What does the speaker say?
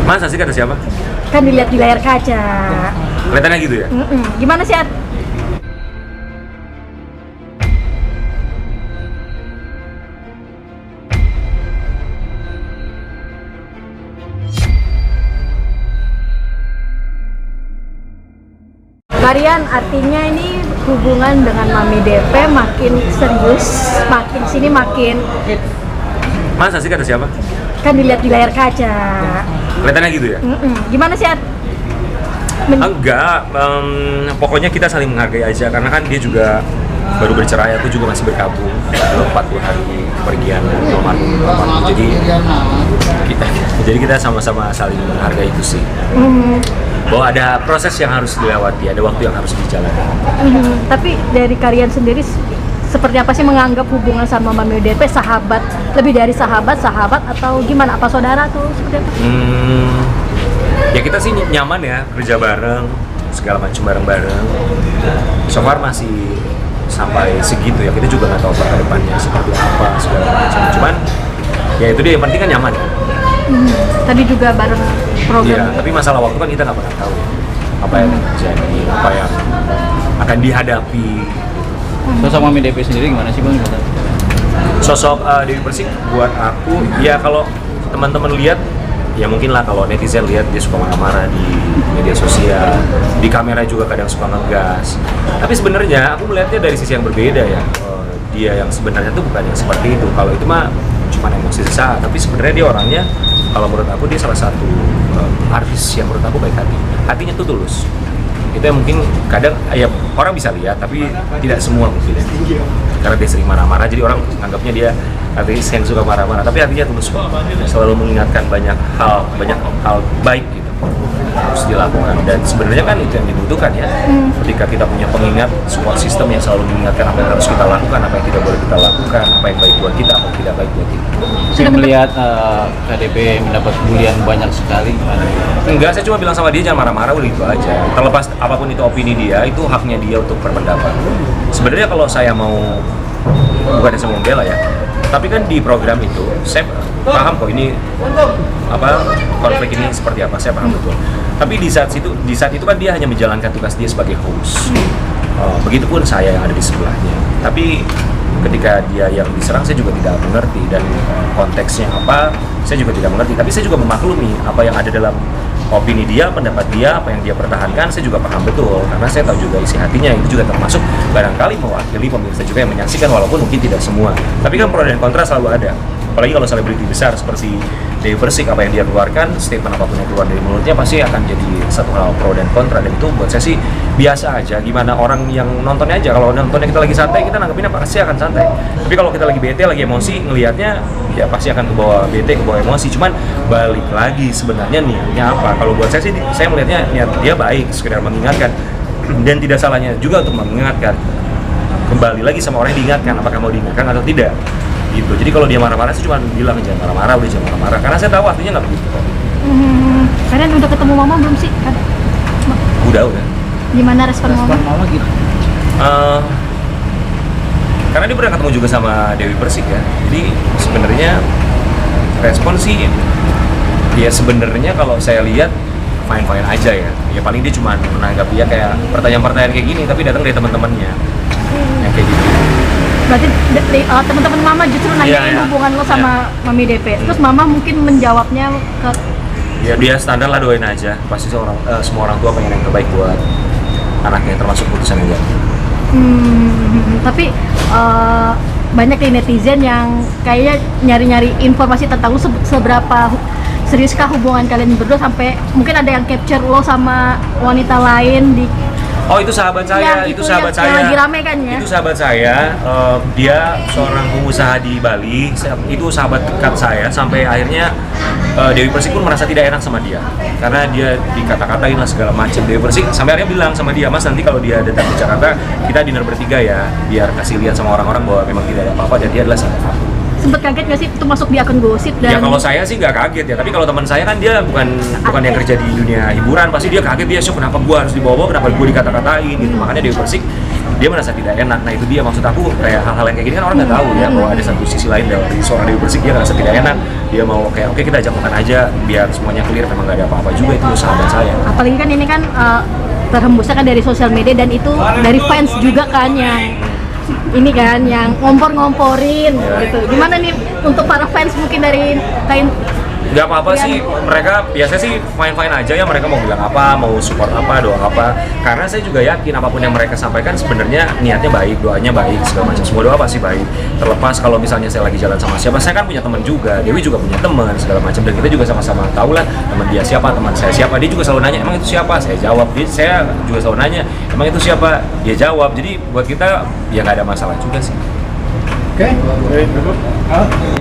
Masa sih kata siapa? Kan dilihat di layar kaca. Kelihatannya gitu ya? Gimana sih, Ad? Varian artinya ini hubungan dengan Mami DP makin serius, makin sini makin. Masa sih kata siapa? Kan dilihat di layar kaca. Kelihatannya gitu ya? Gimana sih, Ad? Enggak, pokoknya kita saling menghargai aja karena kan dia juga baru bercerai, aku juga masih berkabung dalam 40 hari kepergian almarhum. Jadi kita sama-sama saling menghargai itu sih. Bahwa ada proses yang harus dilewati, ada waktu yang harus dijalani. Tapi dari kalian sendiri seperti apa sih menganggap hubungan sama Mami DP? Sahabat, lebih dari sahabat atau gimana? Apa saudara tuh seperti apa? Ya kita sih nyaman ya, kerja bareng, segala macam bareng-bareng. So far masih sampai segitu ya, kita juga nggak tahu ke depannya seperti apa segala macam. Cuman ya itu dia, yang penting kan nyaman ya. Tadi juga bareng program. Iya, tapi masalah waktu kan kita nggak pernah tahu ya, apa yang terjadi, apa yang akan dihadapi. Sosok Mami DP sendiri gimana sih, Bang? Sosok Dewi Persik buat aku, ya kalau teman-teman lihat, ya mungkin lah kalau netizen lihat dia suka marah-marah di media sosial, di kamera juga kadang suka ngegas. Tapi sebenarnya aku melihatnya dari sisi yang berbeda ya. Dia yang sebenarnya tuh bukan yang seperti itu. Kalau itu mah cuma emosi sesaat, tapi sebenarnya dia orangnya, kalau menurut aku dia salah satu artis yang menurut aku baik hati. Hatinya tuh tulus. Itu yang mungkin kadang ya orang bisa lihat, tapi tidak semua mungkin ya. Karena dia sering marah-marah, jadi orang anggapnya dia artis yang suka marah-marah, tapi hatinya tulus, selalu mengingatkan banyak hal baik gitu harus dilakukan. Dan sebenarnya kan itu yang dibutuhkan ya, ketika kita punya pengingat support system yang selalu mengingatkan apa yang harus kita lakukan, apa yang tidak boleh kita lakukan, apa yang baik buat kita, apa yang tidak baik buat kita. Saya melihat KDP mendapat bulian banyak sekali. Enggak, saya cuma bilang sama dia jangan marah-marah, udah itu aja. Terlepas apapun itu opini dia, itu haknya dia untuk berpendapat. Sebenarnya kalau saya mau, bukan saya mau membela ya, tapi kan di program itu saya paham kok ini apa konflik ini seperti apa, saya paham betul. Tapi di saat itu kan dia hanya menjalankan tugas dia sebagai host. Begitupun saya yang ada di sebelahnya. Tapi ketika dia yang diserang, saya juga tidak mengerti, dan konteksnya apa saya juga tidak mengerti. Tapi saya juga memaklumi apa yang ada dalam opini dia, pendapat dia, apa yang dia pertahankan, saya juga paham betul karena saya tahu juga isi hatinya. Itu juga termasuk barangkali mewakili pemirsa juga yang menyaksikan, walaupun mungkin tidak semua. Tapi kan pro dan kontra selalu ada. Apalagi kalau selebriti besar seperti Dewi Persik, apa yang dia keluarkan, statement apapun yang keluar dari mulutnya pasti akan jadi satu hal pro dan kontra. Dan itu buat saya sih biasa aja. Gimana orang yang nontonnya aja, kalau nontonnya kita lagi santai, kita nanggepinnya pasti akan santai. Tapi kalau kita lagi bete, lagi emosi, ngelihatnya ya pasti akan kebawa bete, kebawa emosi. Cuman balik lagi sebenarnya niatnya apa? Kalau buat saya sih, saya melihatnya niat dia baik, sekedar mengingatkan, dan tidak salahnya juga untuk mengingatkan. Kembali lagi sama orang yang diingatkan, apakah mau diingatkan atau tidak gitu. Jadi kalau dia marah-marah sih cuma bilang jangan marah-marah, udah jangan marah-marah, karena saya tahu artinya nggak begitu kok. Kalian udah ketemu mama belum sih? Udah. Gimana respon mama? Gitu. Karena dia pernah ketemu juga sama Dewi Persik ya. Jadi sebenarnya respon sih ya sebenarnya kalau saya lihat fine-fine aja ya. Ya paling dia cuma menanggapi ya kayak pertanyaan-pertanyaan kayak gini, tapi datang dari teman-temannya yang kayak gitu. Berarti teman-teman mama justru nanyain hubungan lo sama Mami DP. Terus mama mungkin menjawabnya ke ya dia standar lah, doain aja. Pasti semua orang tua pengen yang terbaik buat anaknya, termasuk putusan yang dia. Tapi banyak nih netizen yang kayaknya nyari-nyari informasi tentang lo, seberapa seriuskah hubungan kalian berdua sampai mungkin ada yang capture lo sama wanita lain di. Oh, itu sahabat saya, itu sahabat saya. Yang lagi rame kan ya? Itu sahabat saya, dia seorang pengusaha di Bali. Itu sahabat dekat saya, sampai akhirnya Dewi Persik pun merasa tidak enak sama dia karena dia dikata-katain lah segala macam. Dewi Persik sampai akhirnya bilang sama dia, Mas nanti kalau dia datang ke Jakarta kita dinner bertiga ya, biar kasih lihat sama orang-orang bahwa memang tidak ada apa-apa dan dia adalah sahabat aku. Sempet kaget nggak sih itu masuk di akun gosip? Dan ya kalau saya sih nggak kaget ya, tapi kalau teman saya kan dia bukan yang kerja di dunia hiburan, pasti dia kaget, dia shock kenapa gua harus dibawa-bawa, kenapa gua dikata-katain gitu. Makanya Dewi Persik dia merasa tidak enak. Nah itu dia maksud aku, kayak hal-hal yang kayak gini kan orang nggak tahu ya, bahwa ada satu sisi lain dari seorang Dewi Persik, dia merasa tidak enak, dia mau kayak oke kita ajak makan aja biar semuanya clear, memang nggak ada apa-apa juga, itu sahabat saya. Apalagi kan ini kan terhembusnya kan dari sosial media dan itu dari fans juga kan yang ini kan yang ngompor-ngomporin gitu. Gimana nih untuk para fans mungkin dari kain? Nggak apa-apa sih, mereka biasanya sih fine-fine aja ya, mereka mau bilang apa, mau support apa, doa apa. Karena saya juga yakin apapun yang mereka sampaikan sebenarnya niatnya baik, doanya baik, segala macam. Semua doa pasti baik. Terlepas kalau misalnya saya lagi jalan sama siapa, saya kan punya teman juga, Dewi juga punya teman, segala macam. Dan kita juga sama-sama tahu lah teman dia siapa, teman saya siapa. Dia juga selalu nanya, emang itu siapa? Saya jawab. Saya juga selalu nanya, emang itu siapa? Dia jawab. Jadi buat kita ya nggak ada masalah juga sih. Oke.